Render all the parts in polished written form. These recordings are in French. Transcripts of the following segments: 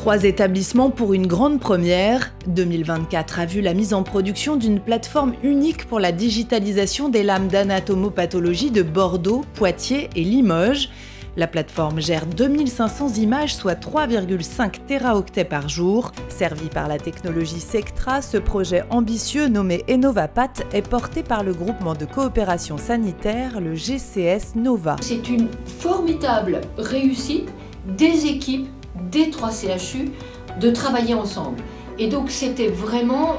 3 établissements pour une grande première. 2024 a vu la mise en production d'une plateforme unique pour la digitalisation des lames d'anatomopathologie de Bordeaux, Poitiers et Limoges. La plateforme gère 2500 images, soit 3,5 téraoctets par jour. Servi par la technologie Sectra, ce projet ambitieux nommé EnovaPath est porté par le groupement de coopération sanitaire, le GCS Nova. C'est une formidable réussite des équipes des 3 CHU de travailler ensemble. Et donc c'est vraiment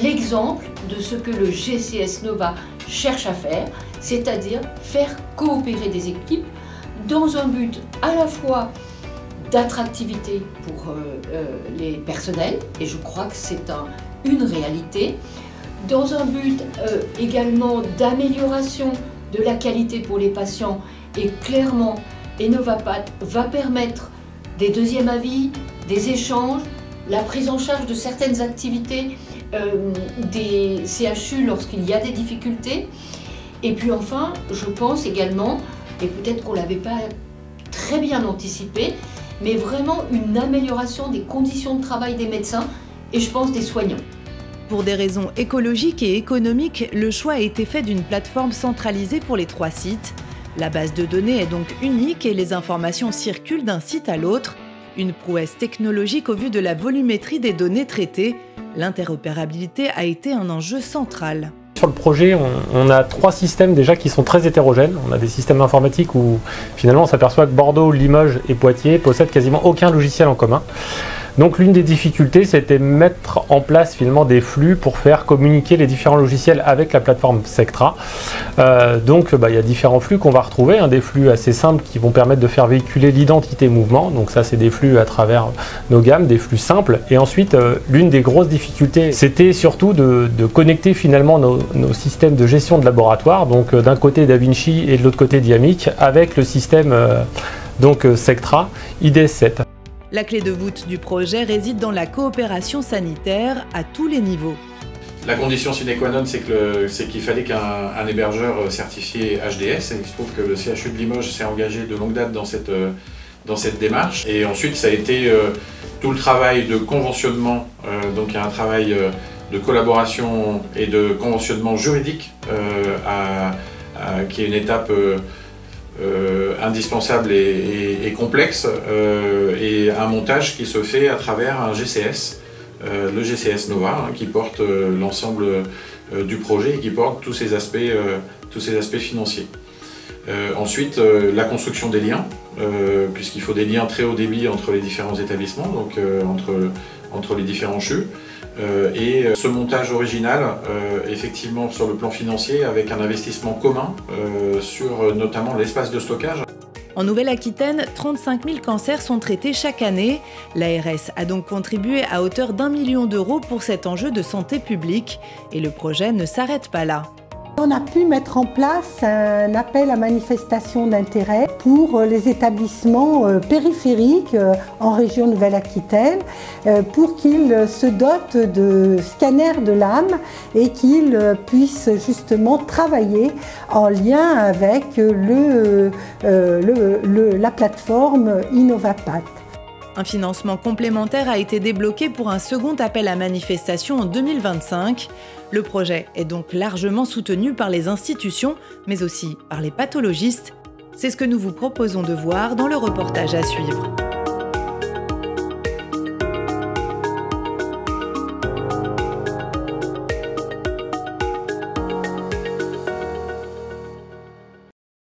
l'exemple de ce que le GCS Nova cherche à faire, c'est-à-dire faire coopérer des équipes dans un but à la fois d'attractivité pour les personnels, et je crois que c'est une réalité, dans un but également d'amélioration de la qualité pour les patients, et clairement EnovaPath va permettre des deuxièmes avis, des échanges, la prise en charge de certaines activités des CHU lorsqu'il y a des difficultés. Et puis enfin, je pense également, et peut-être qu'on ne l'avait pas très bien anticipé, mais vraiment une amélioration des conditions de travail des médecins et je pense des soignants. Pour des raisons écologiques et économiques, le choix a été fait d'une plateforme centralisée pour les 3 sites. La base de données est donc unique et les informations circulent d'un site à l'autre. Une prouesse technologique au vu de la volumétrie des données traitées. L'interopérabilité a été un enjeu central. Sur le projet, on a 3 systèmes déjà qui sont très hétérogènes. On a des systèmes informatiques où finalement on s'aperçoit que Bordeaux, Limoges et Poitiers possèdent quasiment aucun logiciel en commun. Donc l'une des difficultés, c'était mettre en place finalement des flux pour faire communiquer les différents logiciels avec la plateforme Sectra. Donc il y a différents flux qu'on va retrouver, des flux assez simples qui vont permettre de faire véhiculer l'identité mouvement. Donc ça, c'est des flux à travers nos gammes, des flux simples. Et ensuite, l'une des grosses difficultés, c'était surtout de connecter finalement nos systèmes de gestion de laboratoire, donc d'un côté DaVinci et de l'autre côté Dynamics, avec le système Sectra IDS7. La clé de voûte du projet réside dans la coopération sanitaire à tous les niveaux. La condition sine qua non, c'est qu'il fallait qu'un hébergeur certifié HDS, et il se trouve que le CHU de Limoges s'est engagé de longue date dans cette démarche. Et ensuite, ça a été tout le travail de conventionnement, donc il y a un travail de collaboration et de conventionnement juridique qui est une étape indispensable et complexe, et un montage qui se fait à travers un GCS, le GCS Nova, qui porte l'ensemble du projet et qui porte tous ces aspects financiers. Ensuite, la construction des liens, puisqu'il faut des liens très haut débit entre les différents établissements, donc entre les différents CHU. Et ce montage original, effectivement sur le plan financier, avec un investissement commun sur notamment l'espace de stockage. En Nouvelle-Aquitaine, 35 000 cancers sont traités chaque année. L'ARS a donc contribué à hauteur d'1 million d'euros pour cet enjeu de santé publique. Et le projet ne s'arrête pas là. On a pu mettre en place un appel à manifestation d'intérêt pour les établissements périphériques en région Nouvelle-Aquitaine pour qu'ils se dotent de scanners de l'âme et qu'ils puissent justement travailler en lien avec la plateforme EnovaPath. Un financement complémentaire a été débloqué pour un second appel à manifestation en 2025. Le projet est donc largement soutenu par les institutions, mais aussi par les pathologistes. C'est ce que nous vous proposons de voir dans le reportage à suivre.